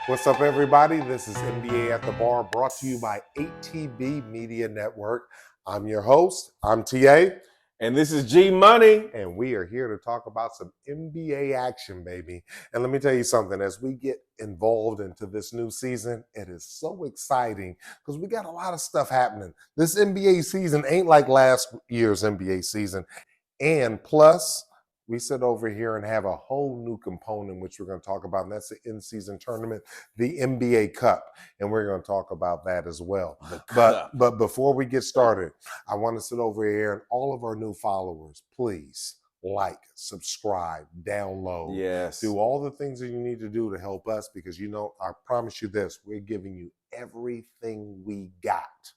What's up, everybody? This is NBA at the Bar, brought to you by ATB Media Network. I'm your host. I'm TA. And this is G Money. And we are here to talk about some NBA action, baby. And let me tell you something, as we get involved into this new season, it is so exciting because we got a lot of stuff happening. This NBA season ain't like last year's NBA season. And plus, we sit over here and have a whole new component, which we're going to talk about, and that's the in-season tournament, the NBA Cup, and we're going to talk about that as well. But before we get started, I want to sit over here and all of our new followers, please like, subscribe, download, do all the things that you need to do to help us, because I promise you this, we're giving you everything we got.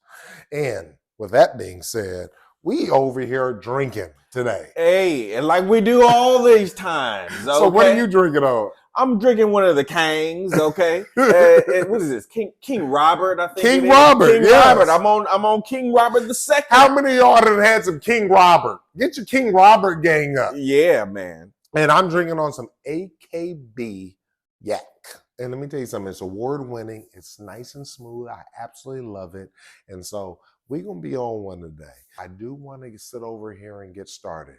And with that being said, we over here drinking today. Hey, and like we do all these times. Okay? So what are you drinking on? I'm drinking one of the Kangs, okay? What is this? King Robert, I think. King Robert, yes. Robert. I'm on King Robert II. How many of y'all have had some King Robert? Get your King Robert gang up. Yeah, man. And I'm drinking on some AKB Yak. And let me tell you something, it's award-winning. It's nice and smooth. I absolutely love it. And so we're going to be on one today. I do want to sit over here and get started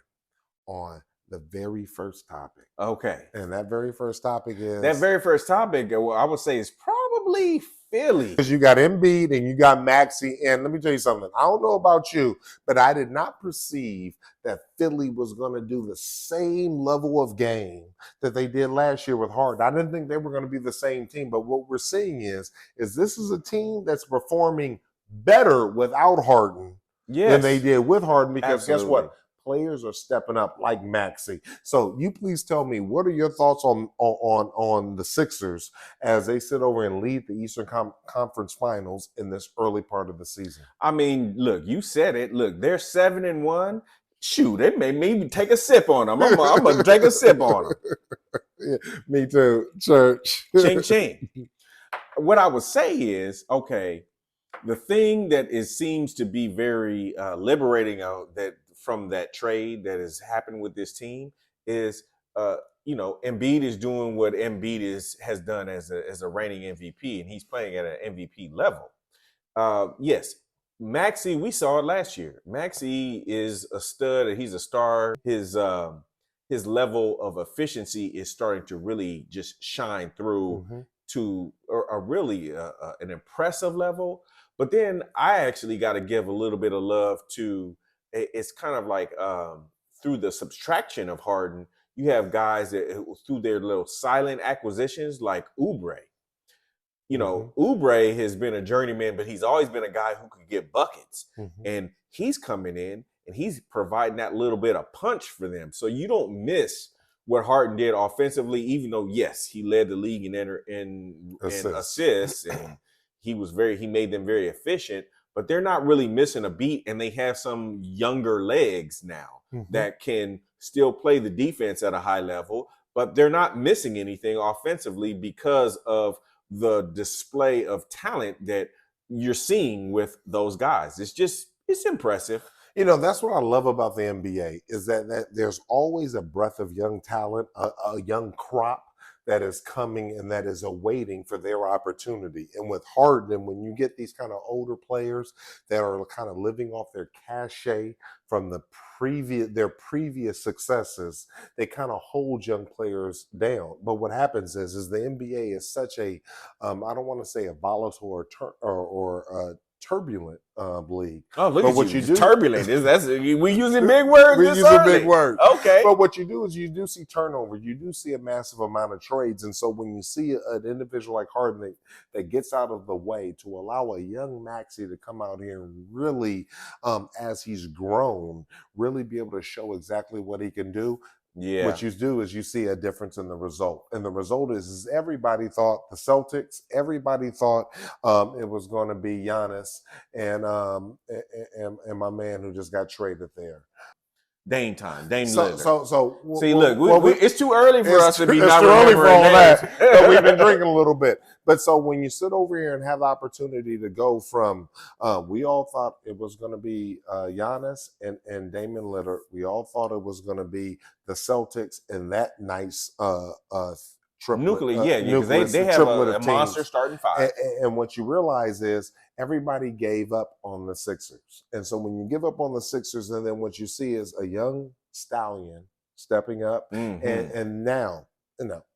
on the very first topic. Okay. And that very first topic is... That very first topic, well, I would say, is probably Philly. Because you got Embiid and you got Maxey. And let me tell you something. I don't know about you, but I did not perceive that Philly was going to do the same level of game that they did last year with Harden. I didn't think they were going to be the same team. But what we're seeing is this is a team that's performing better without Harden than they did with Harden, because Guess what? Players are stepping up like Maxey. So you please tell me, what are your thoughts on the Sixers as they sit over and lead the Eastern Conference Finals in this early part of the season? I mean, look, you said it. Look, they're 7-1. Shoot, they made me take a sip on them. I'm going to take a sip on them. Yeah, me too, church. Ching, ching. What I would say is, okay, the thing that seems to be very liberating from that trade that has happened with this team is, Embiid is doing what Embiid has done as a reigning MVP, and he's playing at an MVP level. Yes, Maxey, we saw it last year. Maxey is a stud. He's a star. His level of efficiency is starting to really just shine through to a really an impressive level. But then I actually got to give a little bit of love to, it's kind of like through the subtraction of Harden, you have guys that through their little silent acquisitions like Oubre. Oubre has been a journeyman, but he's always been a guy who could get buckets. And he's coming in and he's providing that little bit of punch for them. So you don't miss what Harden did offensively, even though, yes, he led the league in assists and he made them very efficient, but they're not really missing a beat, and they have some younger legs now that can still play the defense at a high level, but they're not missing anything offensively because of the display of talent that you're seeing with those guys. It's impressive. That's what I love about the NBA is that there's always a breath of young talent, a young crop that is coming and that is awaiting for their opportunity. And with Harden, when you get these kind of older players that are kind of living off their cachet from their previous successes, they kind of hold young players down. But what happens is the NBA is such a, I don't want to say a volatile or turbulent league. Oh, look at you do, turbulent. We using big words. We using big words. Okay. But what you do is you do see turnover. You do see a massive amount of trades. And so when you see an individual like Harden that gets out of the way to allow a young Maxey to come out here and really, as he's grown, really be able to show exactly what he can do. Yeah. What you do is you see a difference in the result. And the result is everybody thought the Celtics, everybody thought it was going to be Giannis and my man who just got traded there. Dame time, Dame Lillard. Look, it's too early for us to be not remembering names. But we've been drinking a little bit. But so when you sit over here and have the opportunity to go from, we all thought it was going to be Giannis and Damian Lillard. We all thought it was going to be the Celtics and that nice triplet, Yeah, because nucleus, they a have triplet a of monster teams. starting five. And what you realize is everybody gave up on the Sixers. And so when you give up on the Sixers, and then what you see is a young stallion stepping up. Mm-hmm. And now,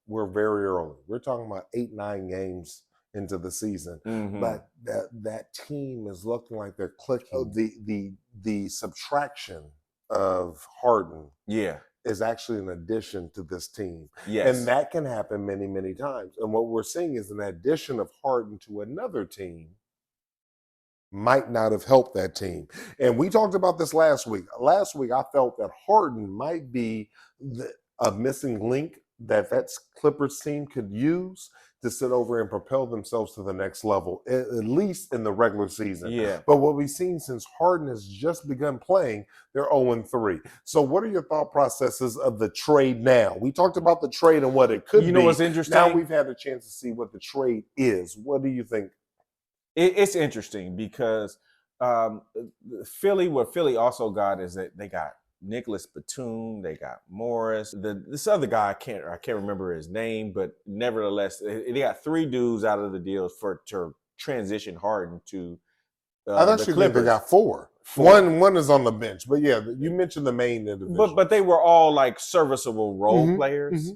we're very early. We're talking about 8-9 games into the season, Mm-hmm. but that team is looking like they're clicking. The subtraction of Harden, Yeah. is actually an addition to this team. Yes. And that can happen many, many times. And what we're seeing is an addition of Harden to another team might not have helped that team. And we talked about this last week. Last week, I felt that Harden might be a missing link that Clippers team could use to sit over and propel themselves to the next level, at least in the regular season. Yeah. But what we've seen since Harden has just begun playing, they're 0-3. So what are your thought processes of the trade now? We talked about the trade and what it could be. You know what's interesting? Now we've had a chance to see what the trade is. What do you think? It's interesting because what Philly also got is that they got Nicholas Batum, they got Morris. This other guy, I can't remember his name, but nevertheless, they got 3 dudes out of the deals to transition Harden to I actually think they got 4. One is on the bench, but yeah, you mentioned the main individual. But they were all like serviceable role players,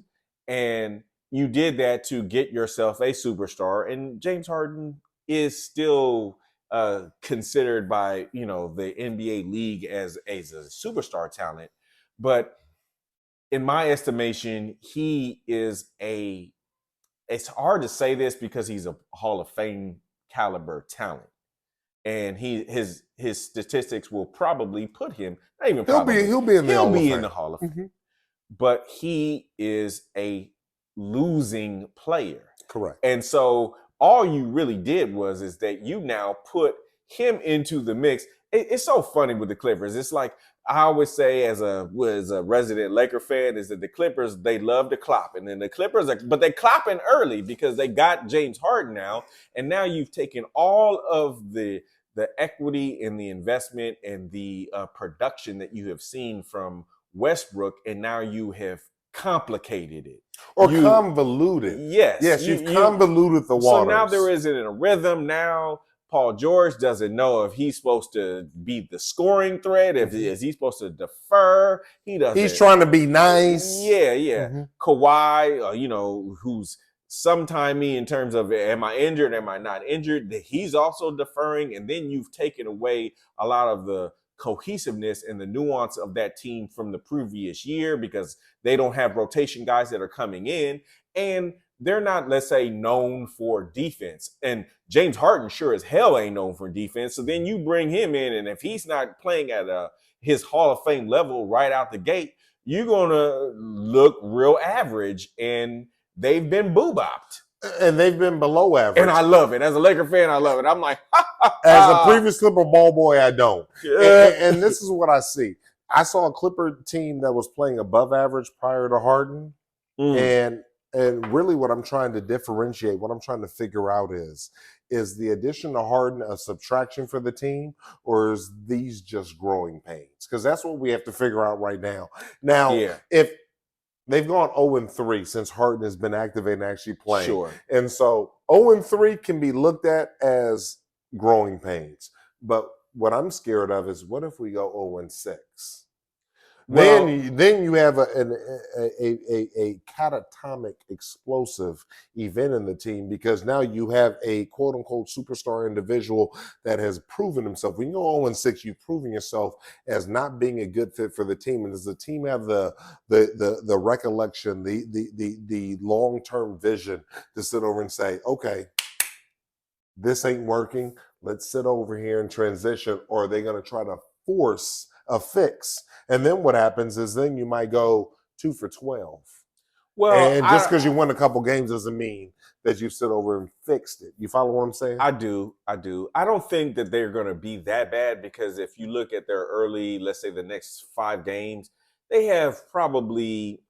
and you did that to get yourself a superstar. And James Harden is still considered by the NBA league as a superstar talent, but in my estimation, he is it's hard to say this because he's a Hall of Fame caliber talent, and his statistics will probably put him he'll be in the Hall of Fame. But he is a losing player, correct? And so all you really did is that you now put him into the mix. It's so funny with the Clippers. It's like I always say as a resident Laker fan is that the Clippers, they love to clop. And then the Clippers, but they clopping early because they got James Harden now. And now you've taken all of the equity and the investment and the production that you have seen from Westbrook, and now you have complicated it. Or convoluted. Yes, you've convoluted the waters. So now there isn't a rhythm. Now Paul George doesn't know if he's supposed to be the scoring threat, if is he supposed to defer. He doesn't. He's trying to be nice. Yeah. Kawhi, who's sometimey in terms of am I injured, am I not injured? He's also deferring, and then you've taken away a lot of the cohesiveness and the nuance of that team from the previous year because they don't have rotation guys that are coming in, and they're not, let's say, known for defense. And James Harden sure as hell ain't known for defense. So then you bring him in, and if he's not playing at his Hall of Fame level right out the gate, you're going to look real average. And they've been boo-bopped. And they've been below average. And I love it. As a Laker fan, I love it. I'm like, as a previous Clipper ball boy, I don't. And this is what I see. I saw a Clipper team that was playing above average prior to Harden. And really what I'm trying to differentiate, what I'm trying to figure out is the addition to Harden a subtraction for the team, or is these just growing pains? Because that's what we have to figure out right now. Now, if they've gone 0-3 since Harden has been activated and actually playing. Sure. And so 0-3 can be looked at as growing pains. But what I'm scared of is what if we go 0-6? Well, then you have a catatonic explosive event in the team because now you have a quote unquote superstar individual that has proven himself. When you go 0-6, you've proven yourself as not being a good fit for the team. And does the team have the recollection, the long-term vision to sit over and say, okay, this ain't working. Let's sit over here and transition, or are they going to try to force a fix? And then what happens is then you might go 2 for 12. Well, and just because you won a couple games doesn't mean that you sit over and fixed it. You follow what I'm saying? I do. I don't think that they're going to be that bad because if you look at their early, let's say the next 5 games, they have probably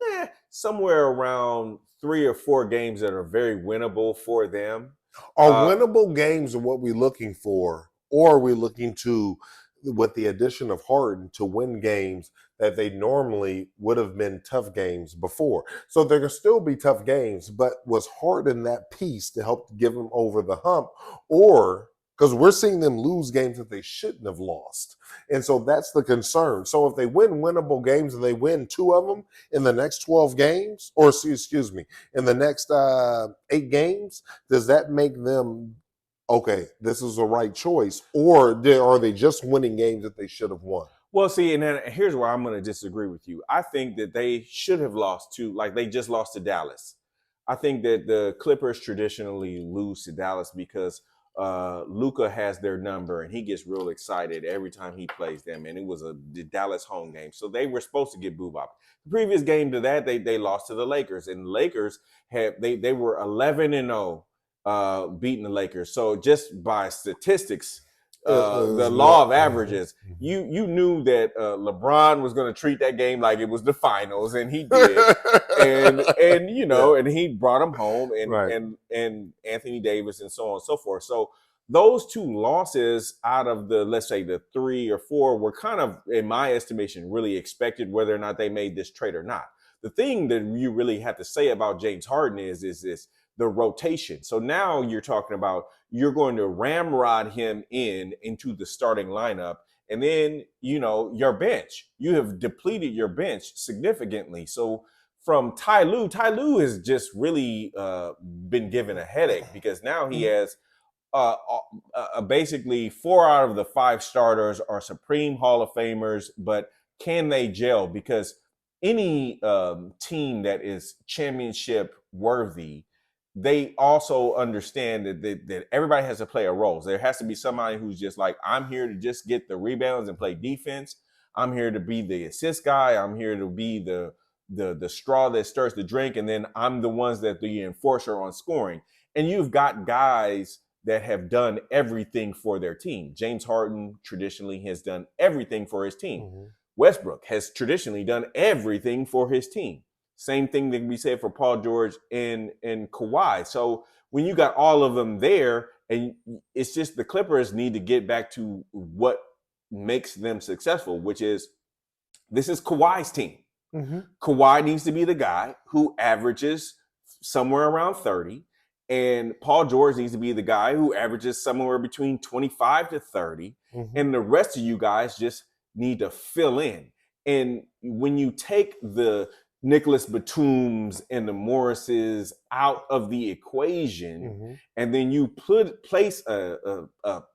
somewhere around 3 or 4 games that are very winnable for them. Are winnable games what we're looking for, or are we looking to, with the addition of Harden, to win games that they normally would have been tough games before. So there can still be tough games, but was Harden that piece to help give them over the hump? Or because we're seeing them lose games that they shouldn't have lost. And so that's the concern. So if they win winnable games and they win 2 of them in the next 12 games, or excuse me, in the next 8 games, does that make them, okay, this is the right choice? Or are they just winning games that they should have won? Well, see, and then here's where I'm going to disagree with you. I think that they should have lost to, like they just lost to Dallas. I think that the Clippers traditionally lose to Dallas because Luka has their number and he gets real excited every time he plays them. And it was the Dallas home game. So they were supposed to get boo-bop. The previous game to that, they lost to the Lakers. And the Lakers they were 11-0 beating the Lakers. So just by statistics, the law of averages, you knew that LeBron was going to treat that game like it was the finals, and he did, and you know, and he brought him home, and Anthony Davis, and so on and so forth. So those 2 losses out of the, let's say, the 3 or 4 were kind of, in my estimation, really expected, whether or not they made this trade or not. The thing that you really have to say about James Harden is this. The rotation. So now you're talking about you're going to ramrod him into the starting lineup, and then your bench. You have depleted your bench significantly. So from Ty Lue has just really been given a headache because now he has basically 4 out of the 5 starters are Supreme Hall of Famers, but can they gel? Because any team that is championship worthy, they also understand that everybody has to play a role. So there has to be somebody who's just like, I'm here to just get the rebounds and play defense. I'm here to be the assist guy. I'm here to be the straw that stirs the drink. And then I'm the ones that the enforcer on scoring. And you've got guys that have done everything for their team. James Harden traditionally has done everything for his team. Mm-hmm. Westbrook has traditionally done everything for his team. Same thing that we said for Paul George and Kawhi. So when you got all of them there, and it's just the Clippers need to get back to what makes them successful, which is this is Kawhi's team. Mm-hmm. Kawhi needs to be the guy who averages somewhere around 30, and Paul George needs to be the guy who averages somewhere between 25 to 30, mm-hmm. and the rest of you guys just need to fill in. And when you take the Nicholas Batums and the Morrises out of the equation, mm-hmm. and then you place a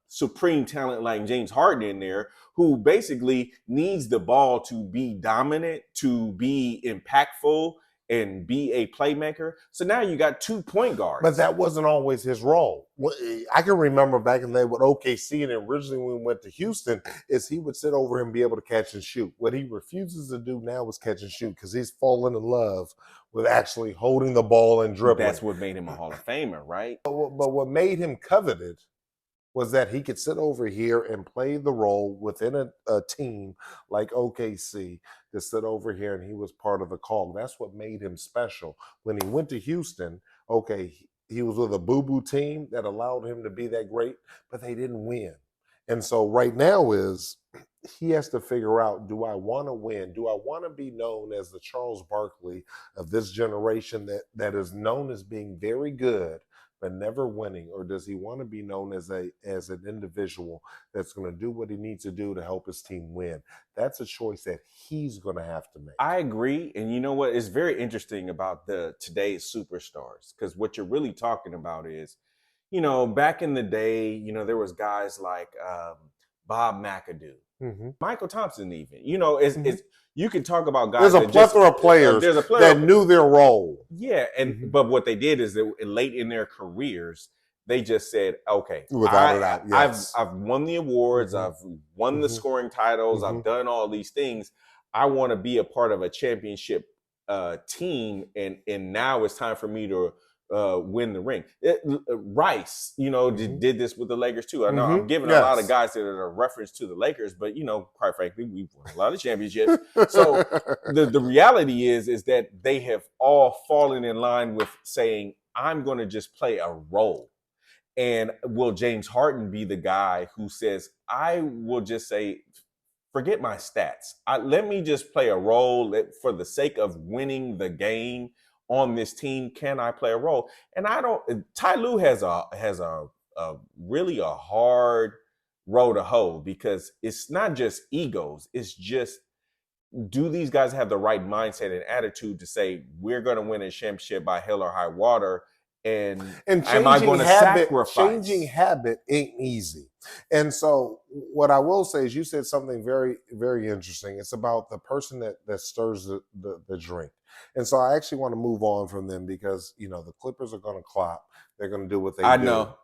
supreme talent like James Harden in there, who basically needs the ball to be dominant, to be impactful, and be a playmaker. So now you got 2 point guards. But that wasn't always his role. I can remember back in the day with OKC, and originally when we went to Houston, is he would sit over and be able to catch and shoot. What he refuses to do now is catch and shoot because he's fallen in love with actually holding the ball and dribbling. That's what made him a Hall of Famer, right? But what made him coveted was that he could sit over here and play the role within a team like OKC to sit over here, and he was part of the call. That's what made him special. When he went to Houston, okay, he was with a boo-boo team that allowed him to be that great, but they didn't win. And so right now he has to figure out, do I want to win? Do I want to be known as the Charles Barkley of this generation that is known as being very good, but never winning? Or does he want to be known as an individual that's going to do what he needs to do to help his team win? That's a choice that he's going to have to make. I agree. And you know what? It's very interesting about today's superstars, because what you're really talking about is, back in the day, there was guys like Bob McAdoo, mm-hmm. Michael Thompson, even, it's you can talk about guys. There's a plethora of players that knew their role. Yeah, and mm-hmm. but what they did is that late in their careers, they just said, "Okay, without a doubt, yes. I've won the awards, mm-hmm. I've won mm-hmm. the scoring titles, mm-hmm. I've done all these things. I want to be a part of a championship team, and now it's time for me to win the ring." Rice, mm-hmm. did this with the Lakers too. I know mm-hmm. I'm giving a lot of guys that are a reference to the Lakers, but quite frankly, we've won a lot of championships. So the reality is that they have all fallen in line with saying, I'm going to just play a role. And will James Harden be the guy who says, I will just say, forget my stats. Let me just play a role for the sake of winning the game on this team. Can I play a role? And I don't. Ty Lue has a really a hard row to hoe because it's not just egos. It's just, do these guys have the right mindset and attitude to say we're going to win a championship by hell or high water? And am I going to sacrifice? Changing habit ain't easy. And so what I will say is, you said something very, very interesting. It's about the person that stirs the drink. And so I actually want to move on from them because, the Clippers are going to clap. They're going to do what they do. I know.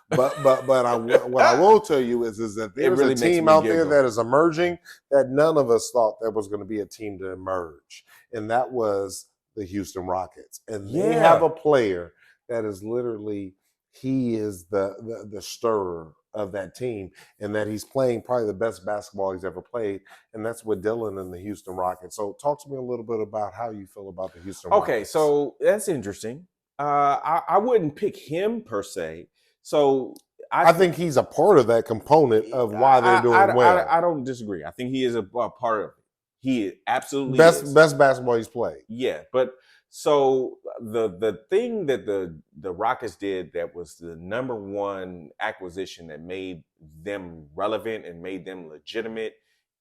But what I will tell you is that there's really a team out there that is emerging that none of us thought there was going to be a team to emerge. And that was the Houston Rockets. And they have a player that is literally, he is the stirrer of that team, and that he's playing probably the best basketball he's ever played, and that's with Dylan and the Houston Rockets. So talk to me a little bit about how you feel about the Houston Rockets. Okay, so that's interesting. I wouldn't pick him per se. So I think he's a part of that component of why they're doing well. I don't disagree. I think he is a part of it. He absolutely best is. Best basketball he's played. Yeah, but so the thing that the Rockets did that was the number one acquisition that made them relevant and made them legitimate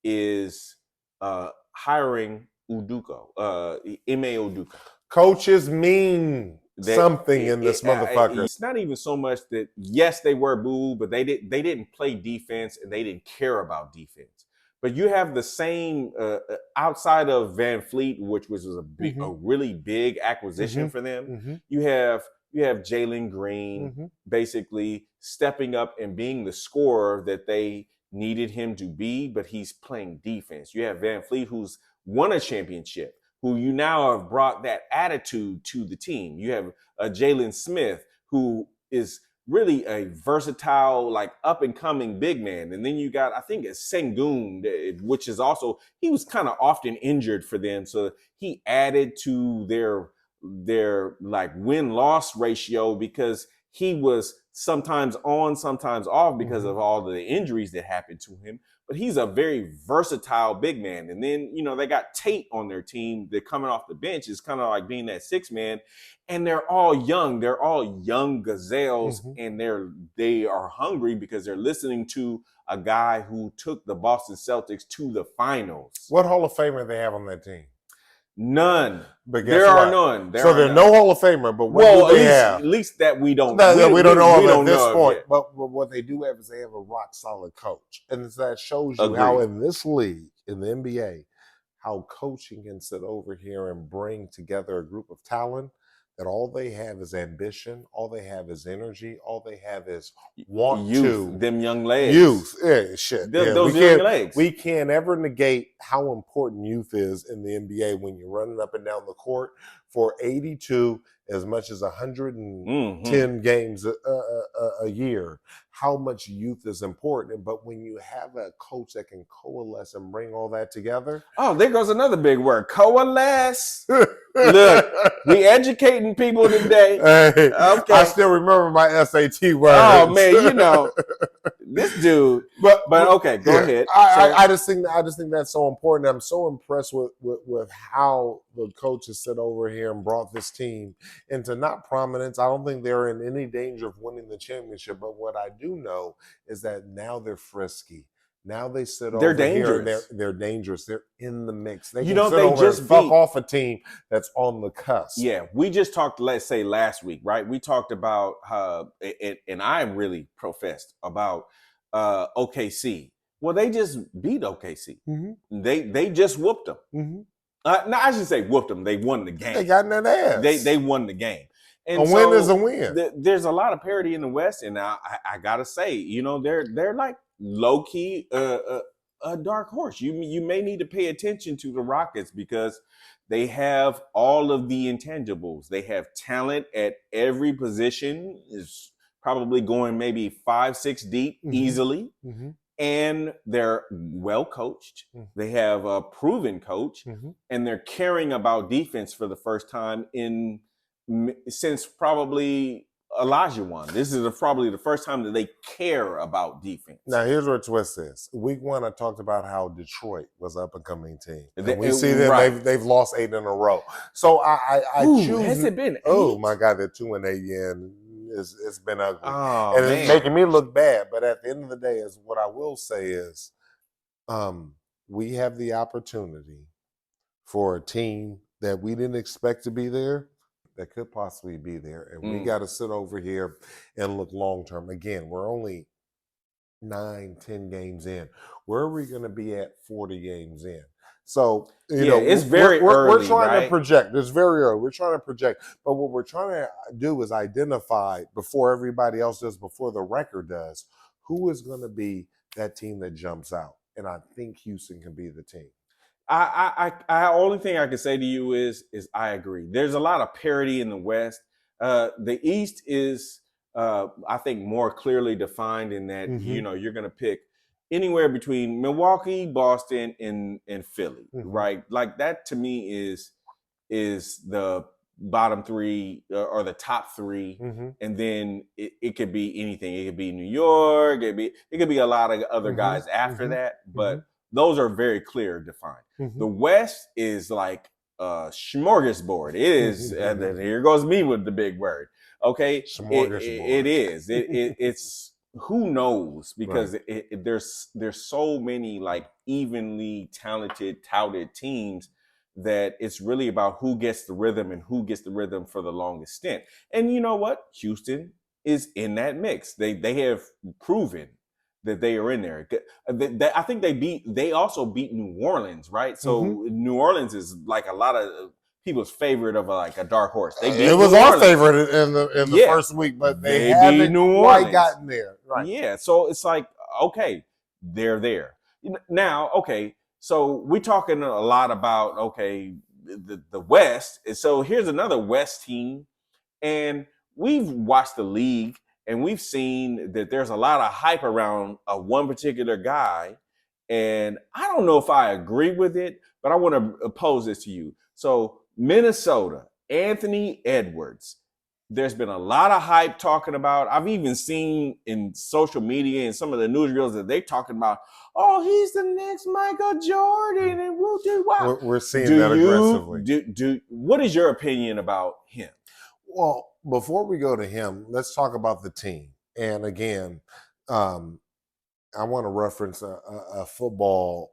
is hiring Udoka, Ime Udoka. Coaches mean something in this motherfucker. It's not even so much that, yes, they were booed, but they didn't play defense and they didn't care about defense. But you have the same outside of Van Fleet, which was a really big acquisition for them. You have Jalen Green basically stepping up and being the scorer that they needed him to be, but he's playing defense. You have Van Fleet, who's won a championship, who you now have brought that attitude to the team. You have Jalen Smith, who is really a versatile, like up-and-coming big man. And then you got, I think it's Sengun, which is also, he was kind of often injured for them. So he added to their like win-loss ratio because he was sometimes on, sometimes off because of all the injuries that happened to him. But he's a very versatile big man. And then, they got Tate on their team. They're coming off the bench. It's kind of like being that sixth man. And they're all young. They're all young gazelles. And they are hungry because they're listening to a guy who took the Boston Celtics to the finals. What Hall of Famer they have on that team? None. But there are none. So there's no Hall of Famer, but what do they have? At least that we don't. We don't know at this point. But what they do have is they have a rock solid coach, and that shows you how in this league, in the NBA, how coaching can sit over here and bring together a group of talent that all they have is ambition, all they have is energy, all they have is youth, them young legs. Youth, shit. Those young legs. We can't ever negate how important youth is in the NBA when you're running up and down the court for 82, as much as 110 games a year. How much youth is important, but when you have a coach that can coalesce and bring all that together. Oh, there goes another big word: coalesce. Look, we educating people today. Hey, okay. I still remember my SAT words. Oh man, this dude. But okay, go ahead. I just think that's so important. I'm so impressed with how the coaches sit over here and brought this team into not prominence. I don't think they're in any danger of winning the championship. But what I do know is that now they're frisky. Now they sit over here. They're dangerous. They're in the mix. They can sit over and fuck off a team that's on the cusp. Yeah, we just talked, let's say last week, right? We talked about, and I really professed about OKC. Well, they just beat OKC. They just whooped them. No, I should say whooped them. They won the game. They got in that ass. They won the game. And a win is a win. There's a lot of parity in the West, and I gotta say, they're like low key a dark horse. You may need to pay attention to the Rockets because they have all of the intangibles. They have talent at every position. Is probably going maybe 5-6 deep easily. And they're well coached. They have a proven coach, and they're caring about defense for the first time since probably Olajuwon. This is probably the first time that they care about defense. Now, here's where twist is. Week 1, I talked about how Detroit was an up-and-coming team. And we see them, right. they've lost 8 in a row. So I choose. Has it been 8? Oh, my God, they're 2-8 again. It's been ugly. Oh, and man. It's making me look bad. But at the end of the day, is what I will say is we have the opportunity for a team that we didn't expect to be there that could possibly be there. And we got to sit over here and look long-term. Again, we're only 9-10 games in. Where are we going to be at 40 games in? So, you know, it's very early. We're trying to project. It's very early. We're trying to project. But what we're trying to do is identify before everybody else does, before the record does, who is going to be that team that jumps out. And I think Houston can be the team. I only thing I can say to you is I agree. There's a lot of parity in the West. The East is, I think, more clearly defined in that, you know, you're going to pick anywhere between Milwaukee, Boston, and Philly, right? Like that to me is the bottom 3 or the top 3, and then it could be anything. It could be New York. It could be a lot of other guys after that, but those are very clear defined. The West is like a smorgasbord. It is, and then here goes me with the big word. Okay, it is. It's who knows, because there's so many like evenly talented, touted teams that it's really about who gets the rhythm and who gets the rhythm for the longest stint. And you know what? Houston is in that mix. They have proven that they are in there. I think they also beat New Orleans, right? So New Orleans is like a lot of people's favorite of a dark horse. It was our favorite in the first week, but they haven't quite gotten there. Right. Yeah. So it's like, okay, they're there. Now, okay, so we're talking a lot about, okay, the West. And so here's another West team. And we've watched the league and we've seen that there's a lot of hype around one particular guy. And I don't know if I agree with it, but I want to pose this to you. So Minnesota, Anthony Edwards. There's been a lot of hype talking about. I've even seen in social media and some of the newsreels that they're talking about, oh, he's the next Michael Jordan, and we'll do what? We're seeing that aggressively. What is your opinion about him? Well, before we go to him, let's talk about the team. And again, I want to reference a football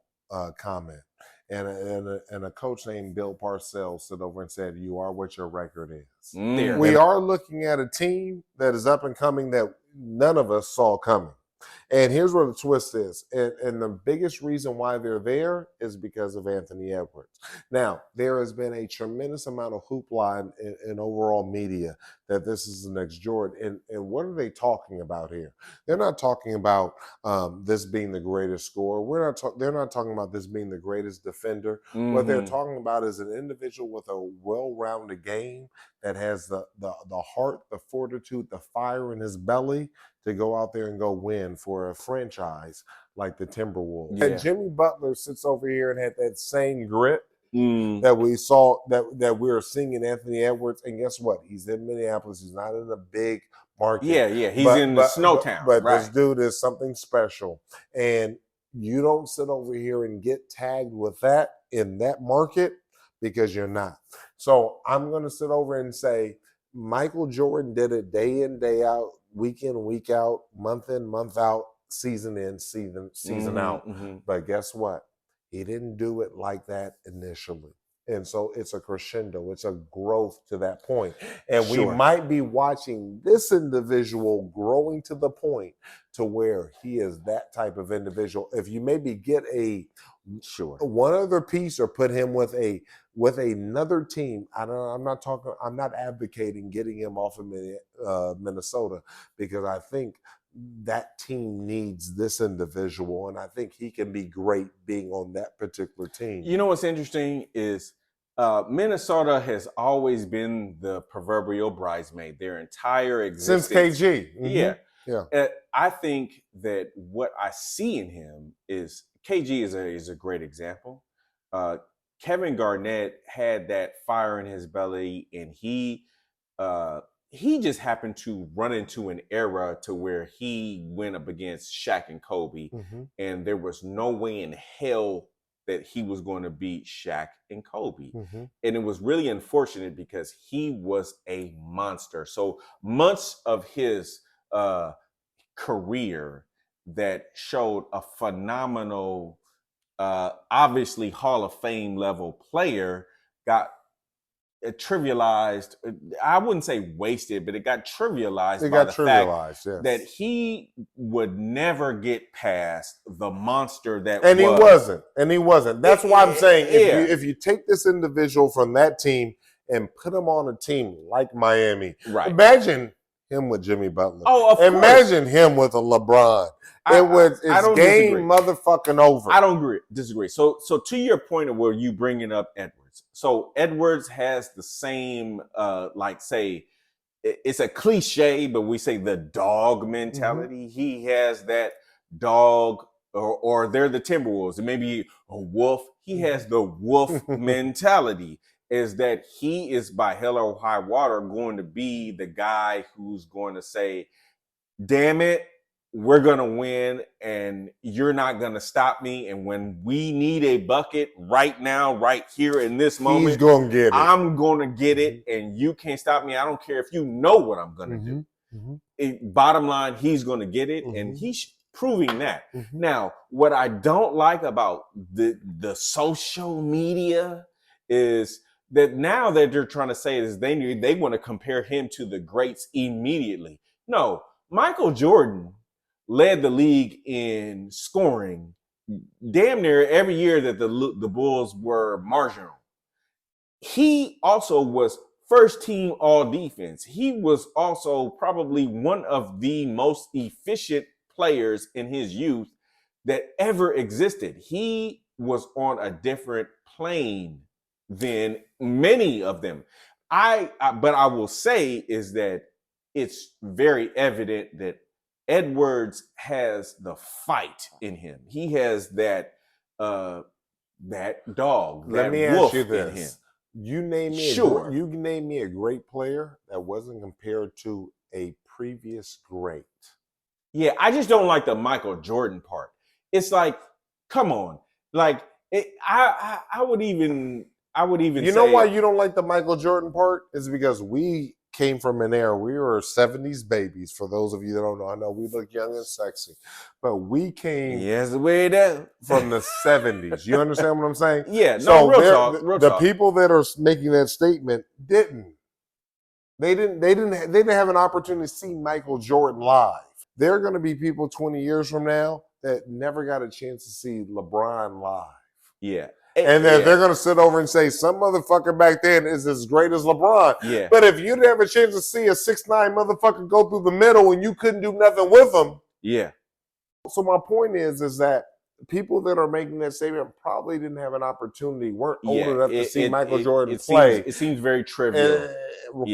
comment. And a coach named Bill Parcells stood over and said, "You are what your record is." We are looking at a team that is up and coming that none of us saw coming. And here's where the twist is. And the biggest reason why they're there is because of Anthony Edwards. Now, there has been a tremendous amount of hoopla in overall media that this is the next Jordan. And what are they talking about here? They're not talking about this being the greatest scorer. They're not talking about this being the greatest defender. What they're talking about is an individual with a well-rounded game that has the heart, the fortitude, the fire in his belly to go out there and go win for a franchise like the Timberwolves. And Jimmy Butler sits over here and had that same grit that we saw, that we were seeing in Anthony Edwards. And guess what? He's in Minneapolis. He's not in a big market. Yeah. He's in the Snowtown. But this dude is something special. And you don't sit over here and get tagged with that in that market because you're not. So I'm going to sit over and say Michael Jordan did it day in, day out, week in, week out, month in, month out, season in, season out. But guess what? He didn't do it like that initially. And so it's a crescendo. It's a growth to that point. And we might be watching this individual growing to the point to where he is that type of individual. If you maybe get one other piece or put him with another team, I'm not advocating getting him off of Minnesota, because I think that team needs this individual, and I think he can be great being on that particular team. You know what's interesting is Minnesota has always been the proverbial bridesmaid their entire existence. Since KG. Yeah. I think that what I see in him is KG is a great example. Kevin Garnett had that fire in his belly, and he he just happened to run into an era to where he went up against Shaq and Kobe, and there was no way in hell that he was going to beat Shaq and Kobe. And it was really unfortunate because he was a monster. So months of his career that showed a phenomenal, obviously Hall of Fame level player got trivialized. I wouldn't say wasted, but it got trivialized by the fact that he would never get past the monster that and he wasn't. And he wasn't. That's why I'm saying if you take this individual from that team and put him on a team like Miami, right? Imagine him with Jimmy Butler. Oh, of Imagine course. him with a LeBron. It's game motherfucking over. I don't disagree. So to your point of where you bringing up Edwards. So Edwards has the same, like say, it's a cliche, but we say the dog mentality. He has that dog, or they're the Timberwolves, and maybe a wolf. He has the wolf mentality. Is that he is by hell or high water going to be the guy who's going to say, damn it, we're going to win and you're not going to stop me. And when we need a bucket right now, right here in this moment, he's going to get it. I'm going to get it and you can't stop me. I don't care if you know what I'm going to do. Bottom line, he's going to get it and he's proving that. Now, what I don't like about the social media is that now that they're trying to say is they want to compare him to the greats immediately. No, Michael Jordan led the league in scoring damn near every year that the Bulls were marginal. He also was first team all defense. He was also probably one of the most efficient players in his youth that ever existed. He was on a different plane than many of them. But I will say is that it's very evident that Edwards has the fight in him. He has that dog, Let that me wolf ask you in him. this. You name me a great player that wasn't compared to a previous great. Yeah, I just don't like the Michael Jordan part. It's like, come on, like I would even You know why you don't like the Michael Jordan part? Is because we came from an era. We were 70s babies. For those of you that don't know, I know we look young and sexy, but we came from the 70s. You understand what I'm saying? Yeah. No, real talk. The people that are making that statement didn't. They didn't have an opportunity to see Michael Jordan live. There are going to be people 20 years from now that never got a chance to see LeBron live. Yeah. And then they're going to sit over and say, some motherfucker back then is as great as LeBron. Yeah. But if you didn't have a chance to see a 6'9" motherfucker go through the middle and you couldn't do nothing with him. Yeah. So my point is that people that are making that statement probably didn't have an opportunity, weren't old enough to see Michael Jordan play. It seems very trivial.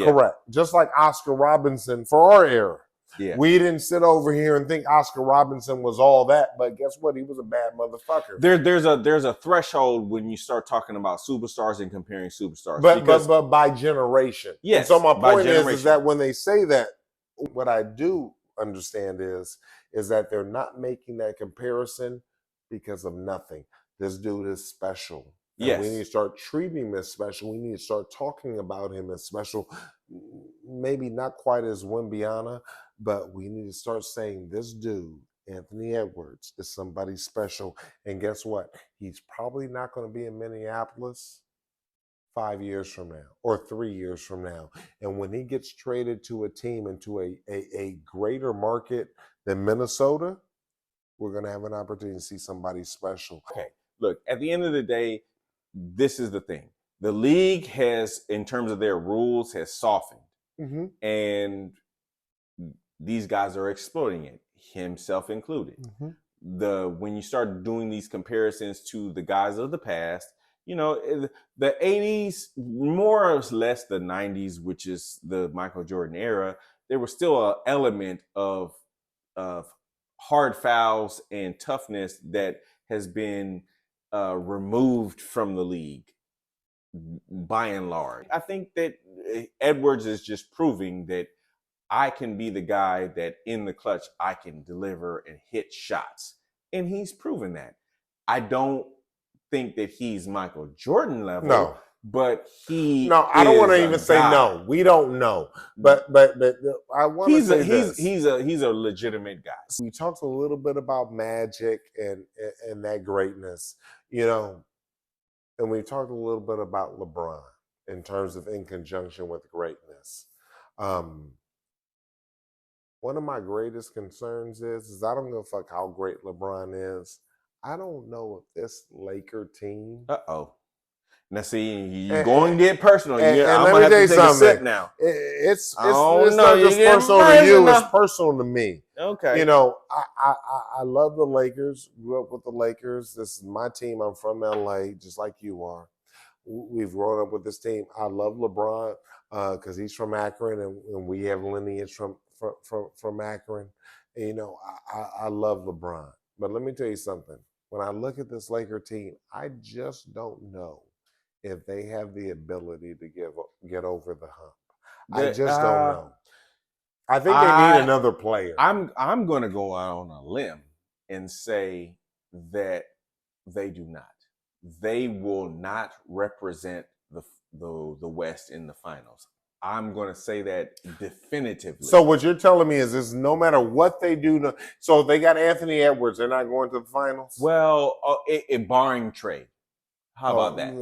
Correct. Just like Oscar Robinson for our era. Yeah. We didn't sit over here and think Oscar Robinson was all that, but guess what? He was a bad motherfucker. There's a threshold when you start talking about superstars and comparing superstars. But by generation. Yes. And so my point is that when they say that, what I do understand is that they're not making that comparison because of nothing. This dude is special. Yes. We need to start treating him as special. We need to start talking about him as special. Maybe not quite as Wembyana, but we need to start saying this dude, Anthony Edwards, is somebody special. And guess what? He's probably not going to be in Minneapolis 5 years from now or 3 years from now. And when he gets traded to a team into a greater market than Minnesota, we're going to have an opportunity to see somebody special. Okay. Look, at the end of the day, this is the thing. The league has, in terms of their rules, has softened. And these guys are exploiting it, himself included. When you start doing these comparisons to the guys of the past, you know, the 80s, more or less the 90s, which is the Michael Jordan era, there was still an element of hard fouls and toughness that has been removed from the league. by and large. I think that Edwards is just proving that I can be the guy that in the clutch I can deliver and hit shots. And he's proven that. I don't think that he's Michael Jordan level. No. But no, I don't want to even say no. We don't know, but I want to say this. He's a legitimate guy. We talked a little bit about Magic and that greatness, you know, and we talked a little bit about LeBron in terms of in conjunction with greatness. One of my greatest concerns is I don't give a fuck how great LeBron is. I don't know if this Laker team. Now, see, you're going to get personal. I'm going to have to take a sip now. It's not just personal to you. It's personal to me. Okay. You know, I love the Lakers. Grew up with the Lakers. This is my team. I'm from LA, just like you are. We've grown up with this team. I love LeBron because he's from Akron, and we have lineage from Akron. And, you know, I love LeBron. But let me tell you something. When I look at this Laker team, I just don't know if they have the ability to get over the hump. I just don't know. I think they need another player. I'm going to go out on a limb and say that they do not. They will not represent the West in the finals. I'm going to say that definitively. So what you're telling me is no matter what they do, so if they got Anthony Edwards, they're not going to the finals? Well, barring trade. How about that?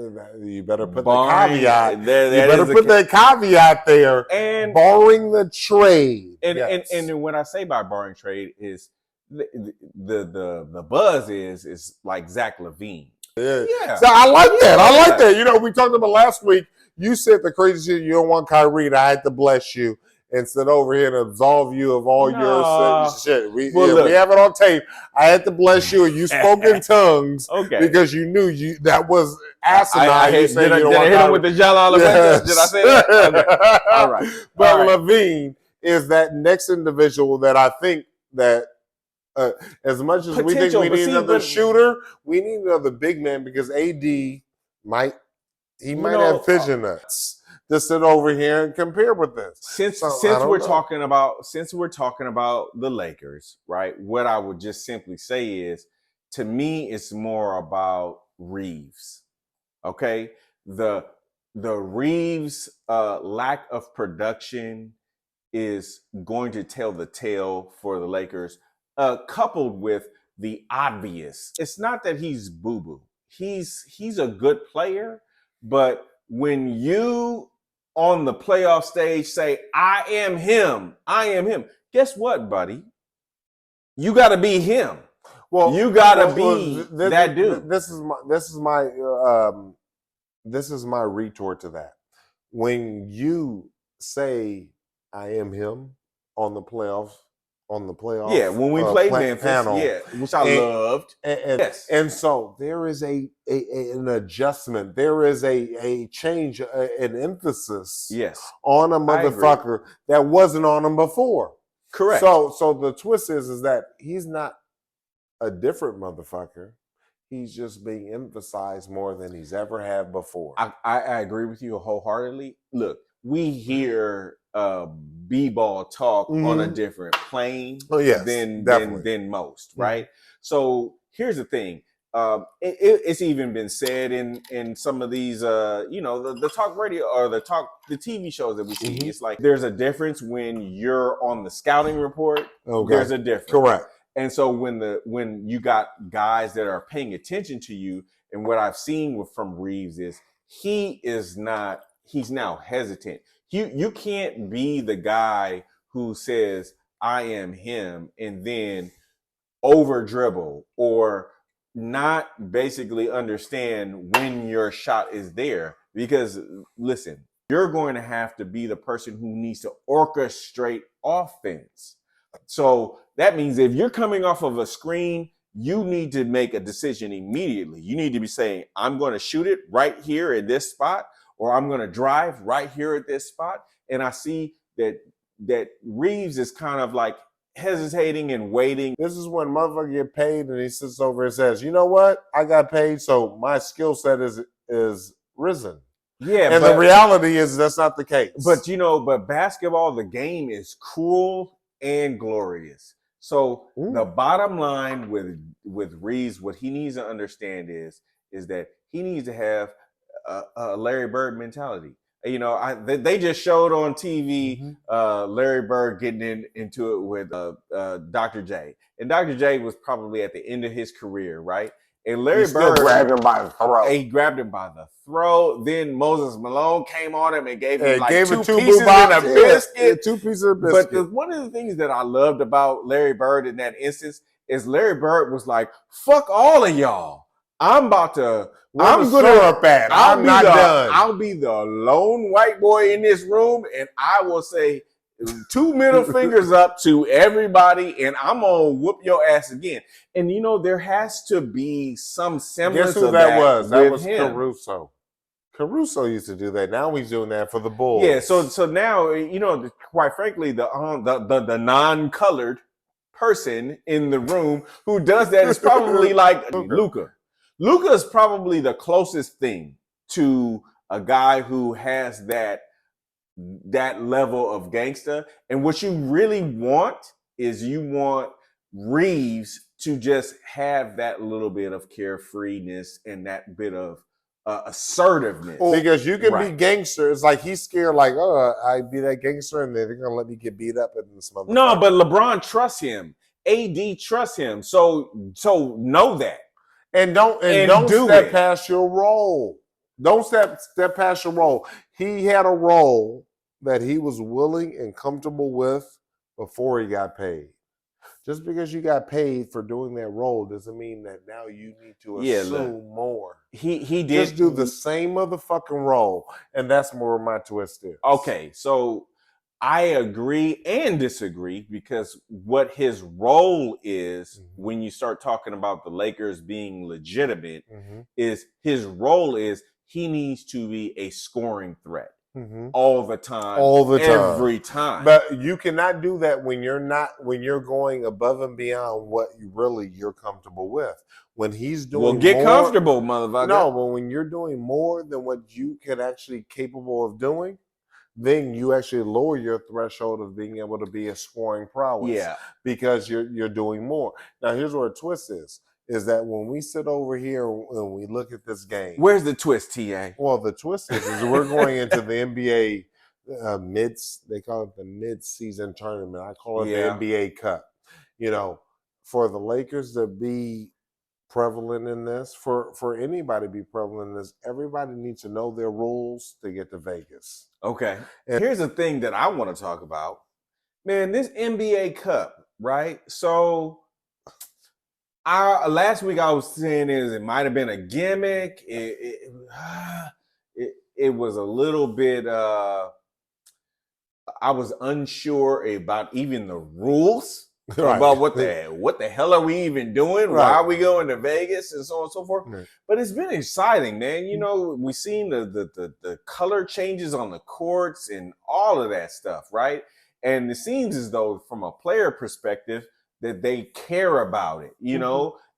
You better put the caveat. You better put that caveat there. And barring the trade. And when I say by barring trade is the buzz is like Zach LaVine. Yeah. So I like that. I like that. You know, we talked about last week. You said the crazy shit. You don't want Kyrie, and I had to bless you and sit over here and absolve you of all your shit. We have it on tape. I had to bless you, and you spoke in tongues because you knew that was asinine. I hit him with the Jala yes. Did I say that? Okay. All right. But LaVine is that next individual that I think that as much as we think we need another shooter, we need another big man because AD might have pigeon nuts to sit over here and compare with this. Since we're talking about the Lakers, right? What I would just simply say is, to me, it's more about Reeves. Okay, the Reeves lack of production is going to tell the tale for the Lakers. Coupled with the obvious, it's not that he's boo-boo. He's a good player, but when you on the playoff stage say, I am him, guess what, buddy? You got to be him. Well, you got to be that dude. This is my retort to that. When you say, I am him on the playoff. Yeah, when we played Memphis, panel, which I loved. And so there is an adjustment. There is a change, an emphasis on a motherfucker that wasn't on him before. Correct. So the twist is that he's not a different motherfucker. He's just being emphasized more than he's ever had before. I agree with you wholeheartedly. Look, we hear b-ball talk on a different plane than most, right? So here's the thing. It's even been said in some of these the talk radio or the TV shows that we see. It's like there's a difference when you're on the scouting report. There's a difference. Correct. And so when you got guys that are paying attention to you, and what I've seen from Reeves is he's now hesitant. You can't be the guy who says, I am him, and then over dribble or not basically understand when your shot is there. Because listen, you're going to have to be the person who needs to orchestrate offense. So that means if you're coming off of a screen, you need to make a decision immediately. You need to be saying, I'm going to shoot it right here at this spot, or I'm going to drive right here at this spot. And I see that Reeves is kind of like hesitating and waiting. This is when motherfucker get paid and he sits over and says, you know what? I got paid, so my skill set is risen. Yeah, And the reality is that's not the case. But but basketball, the game is cruel and glorious. So the bottom line with Reeves, what he needs to understand is that he needs to have a Larry Bird mentality. They just showed on TV Larry Bird getting into it with Dr. J, and Dr. J was probably at the end of his career, right? And Larry Bird grabbed him by the throat. He grabbed him by the throat. Then Moses Malone came on him and gave him two two pieces and a biscuit. 2 pieces of biscuit. But one of the things that I loved about Larry Bird in that instance is Larry Bird was like, "Fuck all of y'all. I'm not done. I'll be the lone white boy in this room, and I will say 2 middle fingers up to everybody, and I'm gonna whoop your ass again." And there has to be some semblance Guess who of that was? That was him. Caruso. Caruso used to do that. Now he's doing that for the Bulls. Yeah, so now quite frankly, the non-colored person in the room who does that is probably like Luka. Luka is probably the closest thing to a guy who has that level of gangster. And what you really want is you want Reeves to just have that little bit of carefreeness and that bit of assertiveness. Because you can be gangster. It's like he's scared, like, oh, I'd be that gangster and they're going to let me get beat up in this motherfucker. No, but LeBron trusts him. AD trusts him. So know that. And don't step past your role. Don't step past your role. He had a role that he was willing and comfortable with before he got paid. Just because you got paid for doing that role doesn't mean that now you need to assume more. He did just do the same motherfucking role, and that's where my twist is. Okay, so I agree and disagree because what his role is when you start talking about the Lakers being legitimate is his role is he needs to be a scoring threat all the time, every time. But you cannot do that when you're going above and beyond what you're comfortable with. When he's doing comfortable, motherfucker. No, but when you're doing more than what you can actually capable of doing, then you actually lower your threshold of being able to be a scoring prowess. Yeah. Because you're doing more. Now, here's where a twist is that when we sit over here and we look at this game. Where's the twist, TA? Well, the twist is we're going into the NBA they call it the mid-season tournament. I call it the NBA Cup. For the Lakers to be prevalent in this, for anybody to be prevalent in this, everybody needs to know their rules to get to Vegas. Okay. And here's the thing that I want to talk about. Man, this NBA Cup, right? So last week I was saying it might have been a gimmick. It was a little bit I was unsure about even the rules. Right. About what the hell are we even doing? Right. Why are we going to Vegas and so on and so forth? Right. But it's been exciting, man. We've seen the color changes on the courts and all of that stuff, right? And it seems as though from a player perspective that they care about it.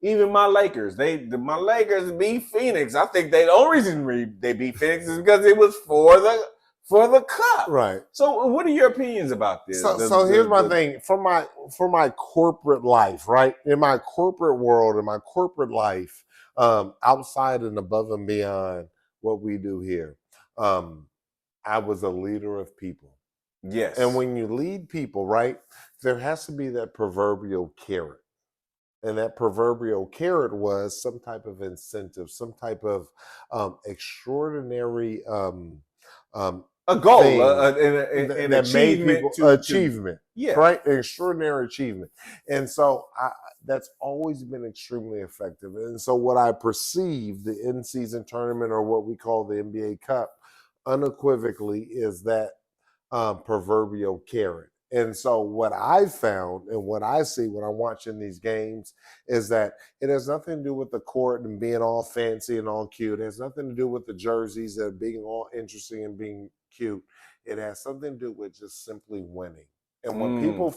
Even my Lakers, my Lakers beat Phoenix. I think the only reason they beat Phoenix is because it was for the cup. Right. So what are your opinions about this? So here's my thing. For my corporate life, right? In my corporate world, in my corporate life, outside and above and beyond what we do here, I was a leader of people. Yes. And when you lead people, right, there has to be that proverbial carrot. And that proverbial carrot was some type of incentive, some type of extraordinary a goal, an achievement. Achievement, right? An extraordinary achievement. And so that's always been extremely effective. And so what I perceive the in-season tournament, or what we call the NBA Cup, unequivocally is that proverbial carrot. And so what I found and what I see when I'm watching these games is that it has nothing to do with the court and being all fancy and all cute. It has nothing to do with the jerseys that are being all interesting and being cute. It has something to do with just simply winning. And what people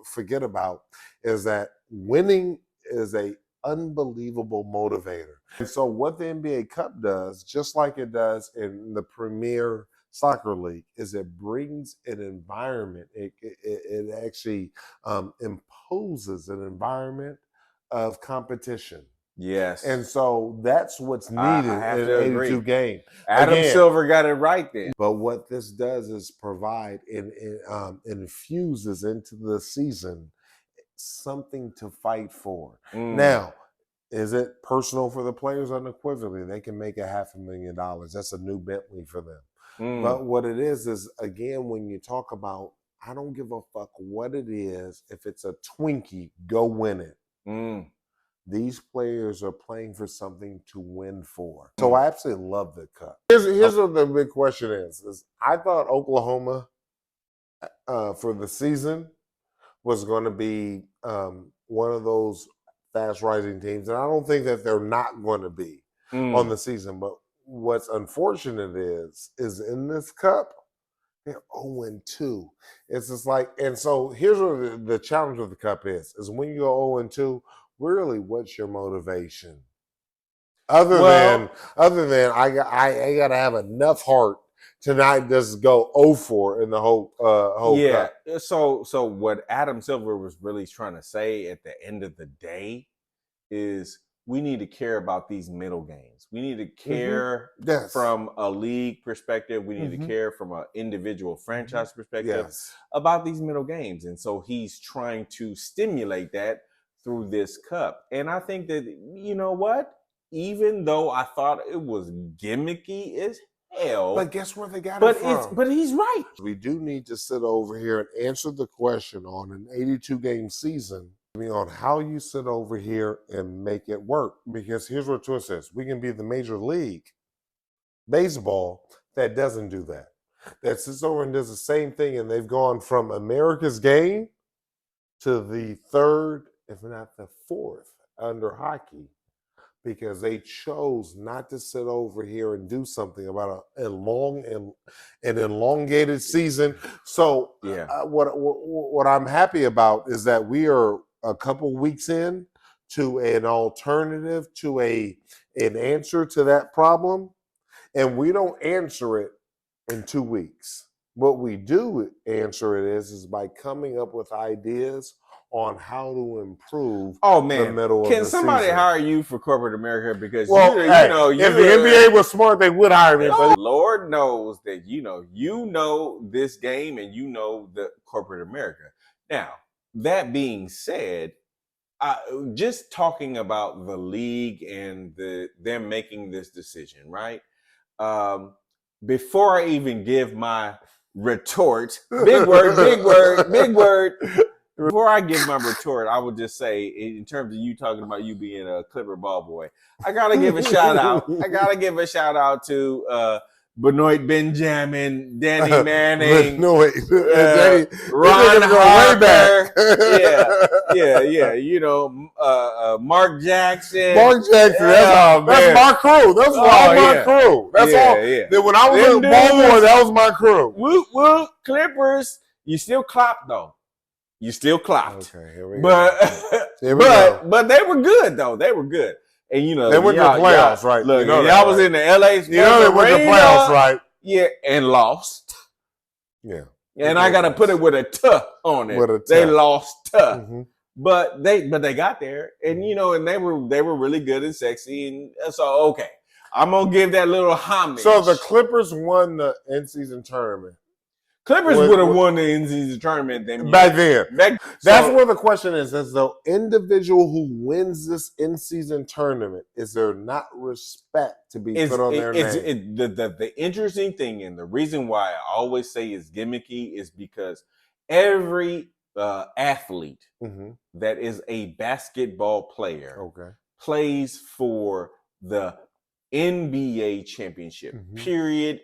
forget about is that winning is a unbelievable motivator. And so what the NBA Cup does, just like it does in the Premier Soccer League, is it brings an environment. It actually imposes an environment of competition. Yes. And so that's what's I needed have in to an agree. 82 game. Adam Again, Silver got it right then. but what this does is provide and infuses into the season something to fight for. Now, is it personal for the players? Unequivocally, they can make $500,000. That's a new Bentley for them. But what it is again, when you talk about, I don't give a fuck what it is. If it's a Twinkie, go win it. These players are playing for something to win for. So I absolutely love the Cup. Here's what the big question is I thought Oklahoma for the season was going to be one of those fast rising teams. And I don't think that they're not going to be on the season. But what's unfortunate is in this Cup, they're 0-2. It's just like, and so here's what the challenge with the Cup is when you go 0-2, really, what's your motivation? Other than I gotta have enough heart to not just go 0-4 in the whole Cup. So what Adam Silver was really trying to say at the end of the day is we need to care about these middle games. We need to care from a league perspective. We need to care from an individual franchise perspective about these middle games. And so he's trying to stimulate that through this Cup. And I think that, you know what? Even though I thought it was gimmicky as hell. But guess where they got it from? But he's right. We do need to sit over here and answer the question on an 82-game season on how you sit over here and make it work. Because here's what Twist says. We can be the Major League Baseball that doesn't do that. That sits over and does the same thing, and they've gone from America's game to the third, if not the fourth, under hockey, because they chose not to sit over here and do something about an elongated season. So what I'm happy about is that we are a couple weeks in to an alternative to an answer to that problem, and we don't answer it in 2 weeks. What we do answer it is by coming up with ideas on how to improve the middle of the season. Can somebody hire you for corporate America? Because if the NBA was smart, they would hire me. But Lord knows that you know this game and you know the corporate America. Now, that being said, just talking about the league and them making this decision, right? Before I even give my retort, big word. Before I give my retort, I would just say, in terms of you talking about you being a Clipper ball boy, I gotta give a shout out to Benoit Benjamin, Danny Manning, Ron Harper, Mark Jackson. That's my crew. That's all my crew. That's all. Then when I was a ball boy, that was my crew. Whoop, Clippers. You still clap though. You still clapped. Okay, here we go. But they were good though. They were good. And they went to the playoffs, right? Look, y'all was in the LA. They went to the playoffs, right? Yeah, and lost. Yeah. And I gotta put it with a "t" on it. They lost "t," but they got there, and and they were really good and sexy, and so okay, I'm gonna give that little homage. So the Clippers won the in-season tournament. Clippers would have won the in-season tournament back then. That's where the question is: as the individual who wins this in-season tournament, is there not respect to be put on their name? The interesting thing, and the reason why I always say it's gimmicky, is because every athlete that is a basketball player plays for the NBA championship. Period.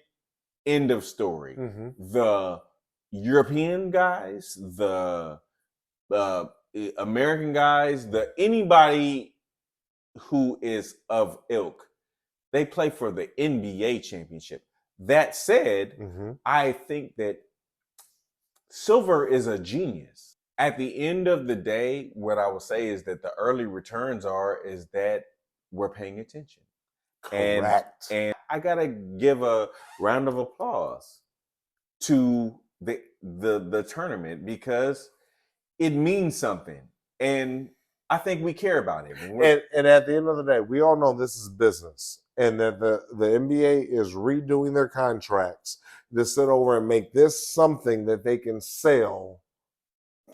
End of story. The European guys, the American guys, anybody who is of ilk, they play for the NBA championship. That said, I think that Silver is a genius. At the end of the day, what I will say is that the early returns is that we're paying attention. Correct. And I gotta give a round of applause to the tournament because it means something, and I think we care about it. And at the end of the day, we all know this is business, and that the NBA is redoing their contracts to sit over and make this something that they can sell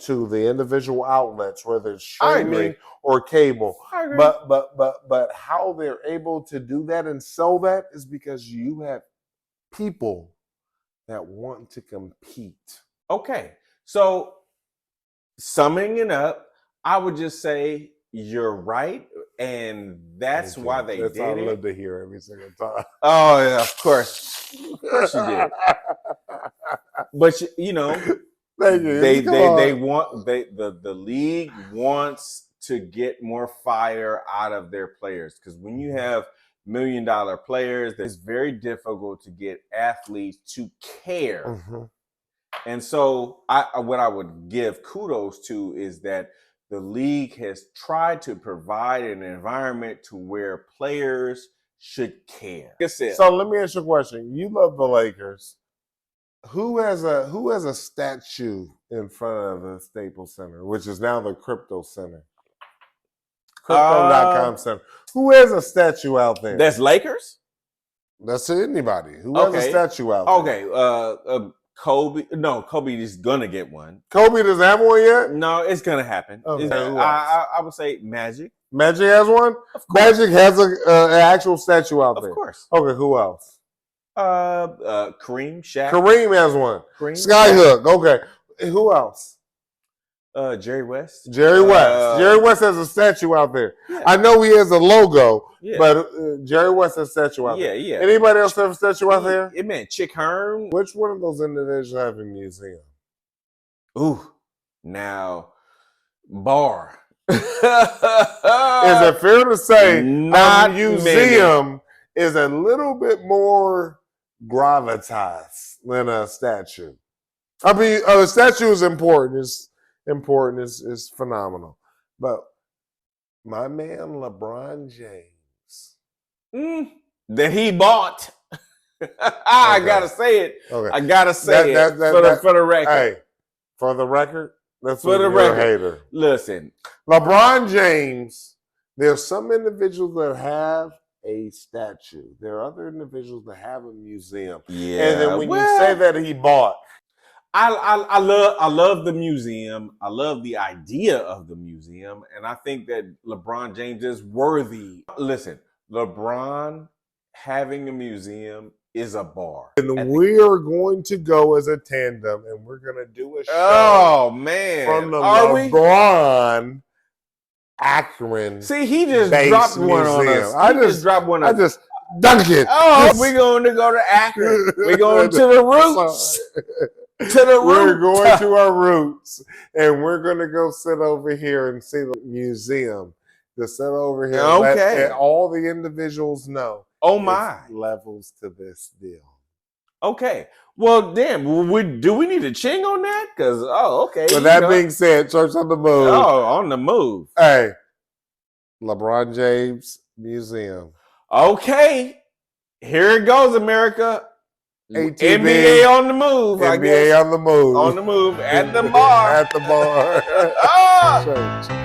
to the individual outlets, whether it's streaming or cable. I agree. But how they're able to do that and sell that is because you have people that want to compete. Okay, so summing it up, I would just say you're right, and that's why they That's did all I it. love to hear every single time. Oh yeah, of course you did. But you know, Thank you. they want the league wants to get more fire out of their players, because when you have $1 million players, it's very difficult to get athletes to care. Mm-hmm. And so what I would give kudos to is that the league has tried to provide an environment to where players should care. So let me ask you a question. You love the Lakers. Who has a statue in front of the Staples Center, which is now the Crypto Center? Crypto.com Center. Who has a statue out there? That's Lakers? That's anybody. Who has a statue out there? Okay. Kobe. No, Kobe is gonna get one. Kobe doesn't have one yet? No, it's gonna happen. Okay. I would say Magic. Magic has one? Of course. Magic has an actual statue out there. Of course. Okay, who else? Kareem, Shaq. Kareem has one. Kareem, Skyhook. Okay. Who else? Jerry West. Jerry West has a statue out there. Yeah. I know he has a logo, but Jerry West has a statue out there. Yeah. Anybody else have a statue out there? It meant Chick Hearn. Which one of those individuals have a museum? Ooh, now Barr. Is it fair to say a museum is a little bit more gravitas than a statue? I mean, a statue is important. It's important. It's phenomenal. But my man LeBron James, that he bought. I gotta say it. Okay. I gotta say it for the record. Hey, for the record, that's for the record. Hater. Listen, LeBron James. There's some individuals that have a statue. There are other individuals that have a museum. Yeah. And then when you say that he bought, I love the museum. I love the idea of the museum, and I think that LeBron James is worthy. Listen, LeBron having a museum is a bar. And we are going to go as a tandem, and we're going to do a show. Oh man, from the LeBron Akron. See, he just dropped one on us. I just dropped one. I just dunked it. Oh, we're going to go to Akron. We're going to the roots. We're going to our roots, and we're going to go sit over here and see the museum. To sit over here, and all the individuals know. Oh my, levels to this deal. Okay, well, damn, do we need a ching on that? Because okay. With that being said, Church on the Move. Oh, on the move. Hey, LeBron James Museum. Okay, here it goes, America. ATB, NBA on the move. NBA on the move. On the move at the bar. At the bar. Church.